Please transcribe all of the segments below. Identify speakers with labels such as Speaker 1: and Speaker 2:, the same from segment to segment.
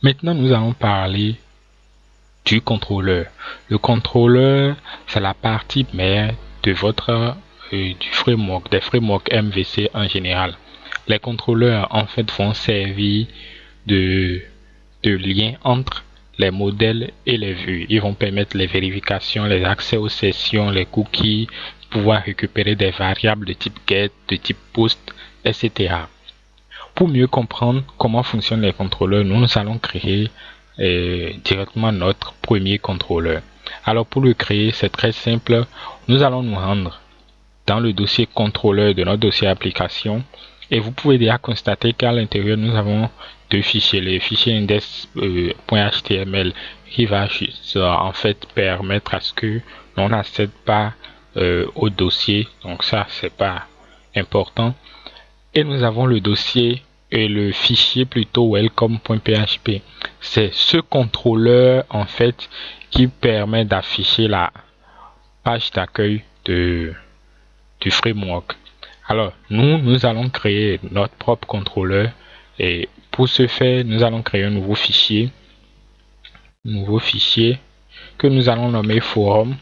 Speaker 1: Maintenant, nous allons parler du contrôleur. Le contrôleur, c'est la partie mère de votre du framework, des frameworks MVC en général. Les contrôleurs, en fait, vont servir de lien entre les modèles et les vues. Ils vont permettre les vérifications, les accès aux sessions, les cookies, pouvoir récupérer des variables de type get, de type post, etc. Pour mieux comprendre comment fonctionnent les contrôleurs, nous allons créer directement notre premier contrôleur. Alors pour le créer, c'est très simple. Nous allons nous rendre dans le dossier contrôleur de notre dossier application et vous pouvez déjà constater qu'à l'intérieur nous avons deux fichiers, le fichier index.html qui va en fait permettre à ce que l'on n'accède pas au dossier, donc ça c'est pas important, et nous avons le dossier et le fichier plutôt welcome.php. C'est ce contrôleur en fait qui permet d'afficher la page d'accueil du framework. Alors nous allons créer notre propre contrôleur et pour ce faire nous allons créer un nouveau fichier que nous allons nommer forum.php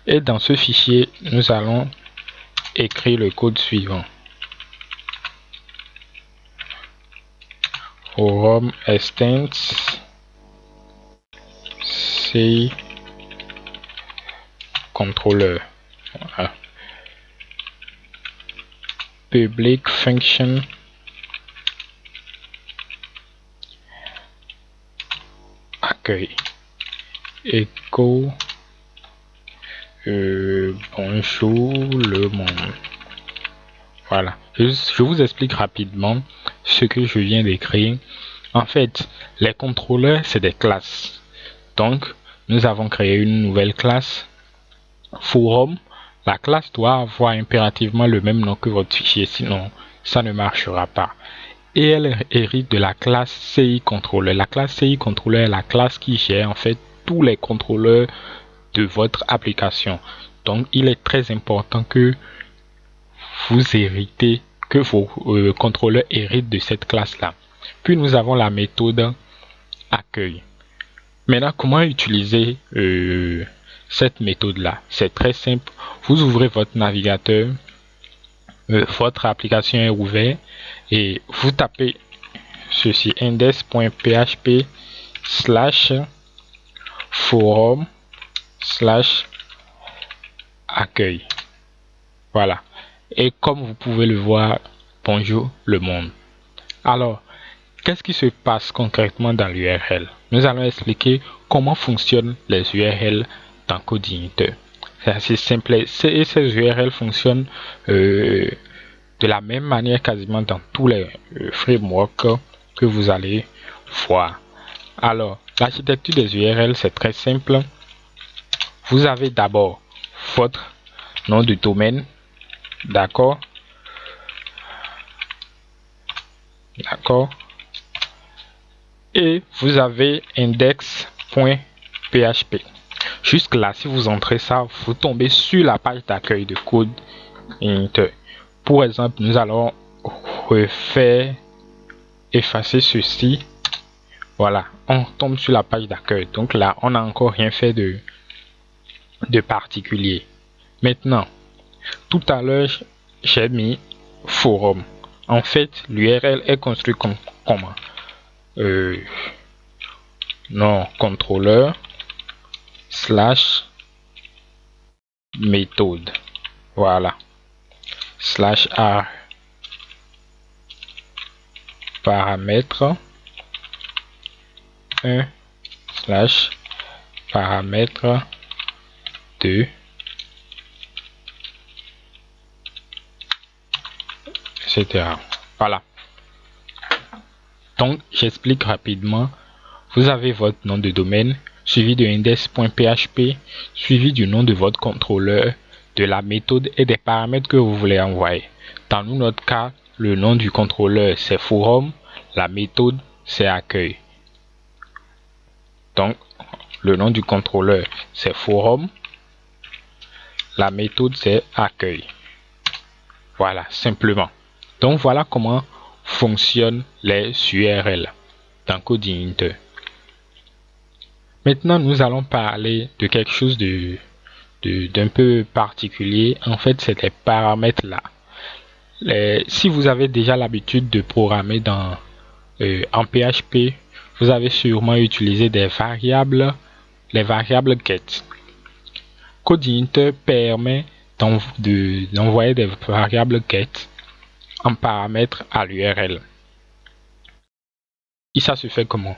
Speaker 1: et dans ce fichier nous allons écrire le code suivant: forum instance c controller, voilà. Public function accueil echo bonjour le monde. Voilà, je vous explique rapidement ce que je viens d'écrire. En fait, les contrôleurs c'est des classes. Donc nous avons créé une nouvelle classe forum. La classe doit avoir impérativement le même nom que votre fichier, sinon ça ne marchera pas. Et elle hérite de la classe CI controller. La classe CI controller est la classe qui gère en fait tous les contrôleurs de votre application. Donc il est très important que vous héritez, que vos contrôleurs héritent de cette classe là. Puis nous avons la méthode accueil. Maintenant, comment utiliser cette méthode là? C'est très simple. Vous ouvrez votre navigateur, votre application est ouverte et vous tapez ceci: index.php /forum/accueil. Voilà, et comme vous pouvez le voir, bonjour le monde. Alors qu'est-ce qui se passe concrètement dans l'URL? Nous allons expliquer comment fonctionnent les URL dans Codeigniter. C'est assez simple et ces URL fonctionnent de la même manière quasiment dans tous les frameworks que vous allez voir. Alors l'architecture des URL c'est très simple. Vous avez d'abord votre nom de domaine, d'accord, et vous avez index.php. Jusque là, si vous entrez ça, vous tombez sur la page d'accueil de Codeigniter. Pour exemple, nous allons effacer ceci. Voilà, on tombe sur la page d'accueil. Donc là, on n'a encore rien fait de particulier. Maintenant, tout à l'heure, j'ai mis forum. En fait, l'URL est construit comme comment? Non, contrôleur / méthode. Voilà. /r paramètre 1 / paramètre 2, etc. Voilà. Donc j'explique rapidement. Vous avez votre nom de domaine suivi de index.php suivi du nom de votre contrôleur, de la méthode et des paramètres que vous voulez envoyer. Dans notre cas, le nom du contrôleur c'est forum, la méthode c'est accueil. Donc le nom du contrôleur c'est forum, la méthode c'est accueil. Voilà, simplement. Donc voilà comment fonctionnent les URL dans CodeIgniter. Maintenant, nous allons parler de quelque chose d'un peu particulier. En fait, c'est les paramètres là. Si vous avez déjà l'habitude de programmer en PHP, vous avez sûrement utilisé des variables, les variables get. CodeIgniter permet d'envoyer des variables get en paramètre à l'URL. Et ça se fait comment?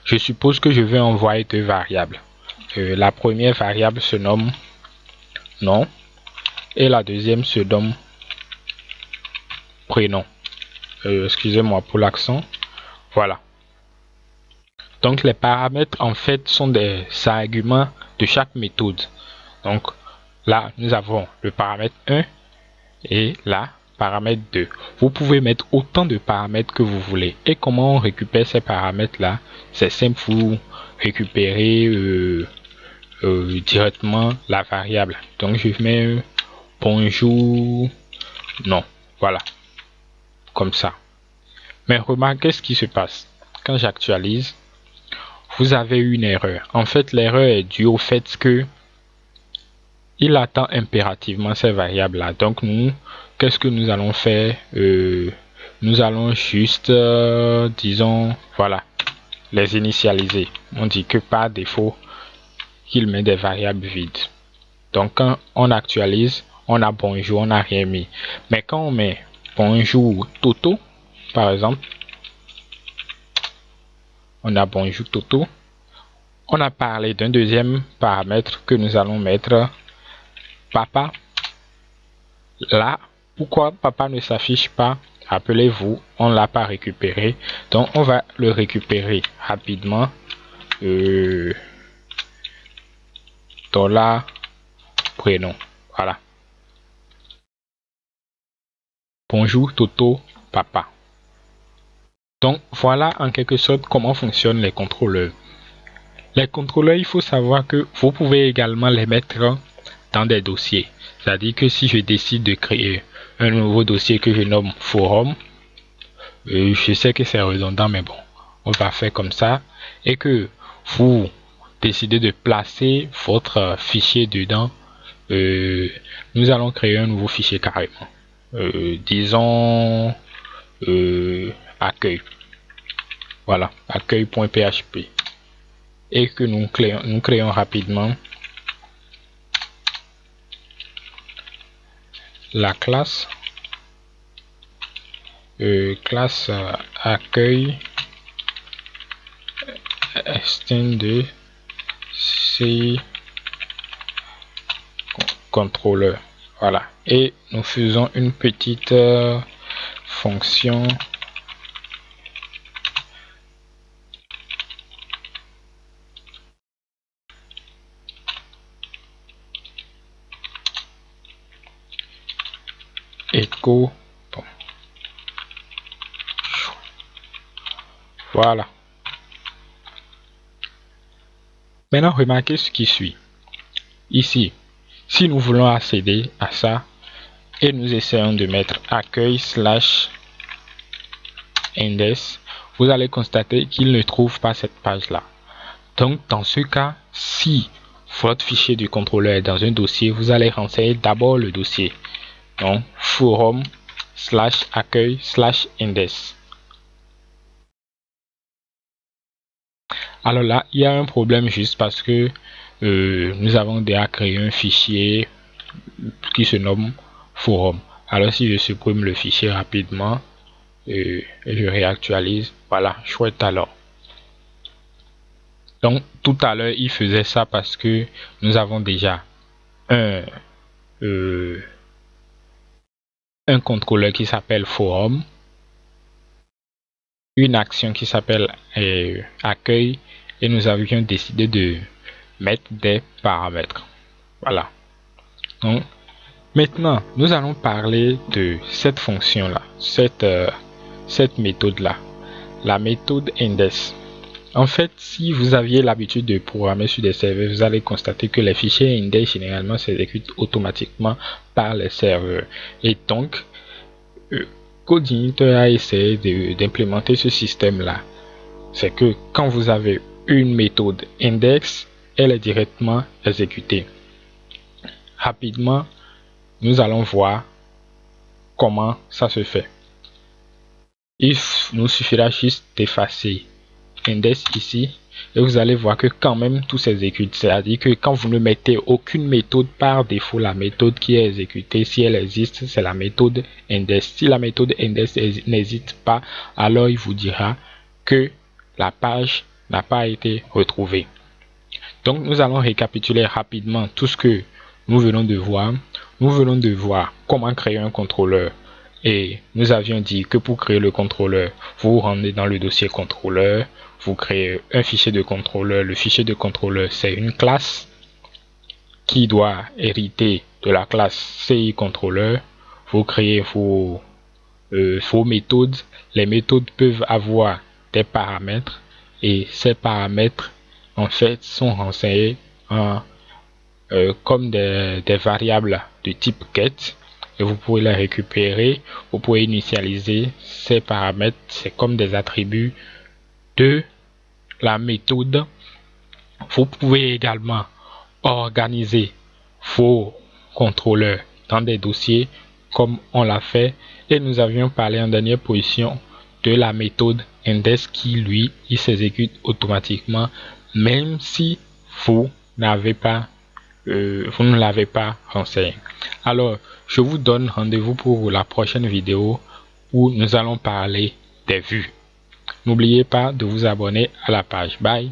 Speaker 1: Je suppose que je vais envoyer deux variables. La première variable se nomme nom et la deuxième se nomme prénom. Excusez-moi pour l'accent. Voilà. Donc les paramètres en fait sont des arguments de chaque méthode. Donc là nous avons le paramètre 1 et la paramètre 2. Vous pouvez mettre autant de paramètres que vous voulez. Et comment on récupère ces paramètres là? C'est simple, vous récupérez directement la variable. Donc je mets bonjour non. Voilà. Comme ça. Mais remarquez ce qui se passe. Quand j'actualise, vous avez une erreur. En fait, l'erreur est due au fait que il attend impérativement ces variables-là. Donc, nous, qu'est-ce que nous allons faire? Nous allons juste, disons, voilà, les initialiser. On dit que par défaut, qu'il met des variables vides. Donc, quand on actualise, on a bonjour, on n'a rien mis. Mais quand on met bonjour Toto, par exemple, on a bonjour Toto. On a parlé d'un deuxième paramètre que nous allons mettre papa. Là, pourquoi papa ne s'affiche pas? Rappelez-vous, on ne l'a pas récupéré. Donc, on va le récupérer rapidement. Dollar prénom. Voilà. Bonjour Toto, papa. Donc, voilà en quelque sorte comment fonctionnent les contrôleurs. Les contrôleurs, il faut savoir que vous pouvez également les mettre dans des dossiers. C'est-à-dire que si je décide de créer un nouveau dossier que je nomme forum, je sais que c'est redondant, mais bon, on va faire comme ça. Et que vous décidez de placer votre fichier dedans, nous allons créer un nouveau fichier carrément. Disons accueil. Voilà, accueil.php. Et que nous créons rapidement la classe accueil extend de C contrôleur. Voilà, et nous faisons une petite fonction echo. Bon. Voilà. Maintenant, remarquez ce qui suit. Ici, si nous voulons accéder à ça et nous essayons de mettre accueil/index, vous allez constater qu'il ne trouve pas cette page-là. Donc, dans ce cas, si votre fichier du contrôleur est dans un dossier, vous allez renseigner d'abord le dossier. Donc, forum/accueil/index. Alors là, il y a un problème juste parce que nous avons déjà créé un fichier qui se nomme forum. Alors si je supprime le fichier rapidement et je réactualise, voilà, chouette alors. Donc tout à l'heure, il faisait ça parce que nous avons déjà un contrôleur qui s'appelle forum, une action qui s'appelle accueil, et nous avions décidé de mettre des paramètres. Voilà. Donc maintenant nous allons parler de cette fonction là, cette méthode là, la méthode index. En fait, si vous aviez l'habitude de programmer sur des serveurs, vous allez constater que les fichiers index généralement s'exécutent automatiquement par les serveurs. Et donc, CodeIgniter a essayé d'implémenter ce système-là. C'est que quand vous avez une méthode index, elle est directement exécutée. Rapidement, nous allons voir comment ça se fait. Il nous suffira juste d'effacer index ici et vous allez voir que quand même tout s'exécute. C'est-à-dire que quand vous ne mettez aucune méthode par défaut, la méthode qui est exécutée, si elle existe, c'est la méthode index. Si la méthode index n'existe pas, alors il vous dira que la page n'a pas été retrouvée. Donc nous allons récapituler rapidement tout ce que nous venons de voir. Nous venons de voir comment créer un contrôleur. Et nous avions dit que pour créer le contrôleur, vous rendez dans le dossier contrôleur, vous créez un fichier de contrôleur. Le fichier de contrôleur, c'est une classe qui doit hériter de la classe CI contrôleur. Vous créez vos méthodes. Les méthodes peuvent avoir des paramètres et ces paramètres en fait sont renseignés comme des variables de type get. Et vous pouvez les récupérer, vous pouvez initialiser ces paramètres, c'est comme des attributs de la méthode. Vous pouvez également organiser vos contrôleurs dans des dossiers comme on l'a fait, et nous avions parlé en dernière position de la méthode index qui lui il s'exécute automatiquement même si vous n'avez pas vous ne l'avez pas renseigné. Alors, je vous donne rendez-vous pour la prochaine vidéo où nous allons parler des vues. N'oubliez pas de vous abonner à la page. Bye!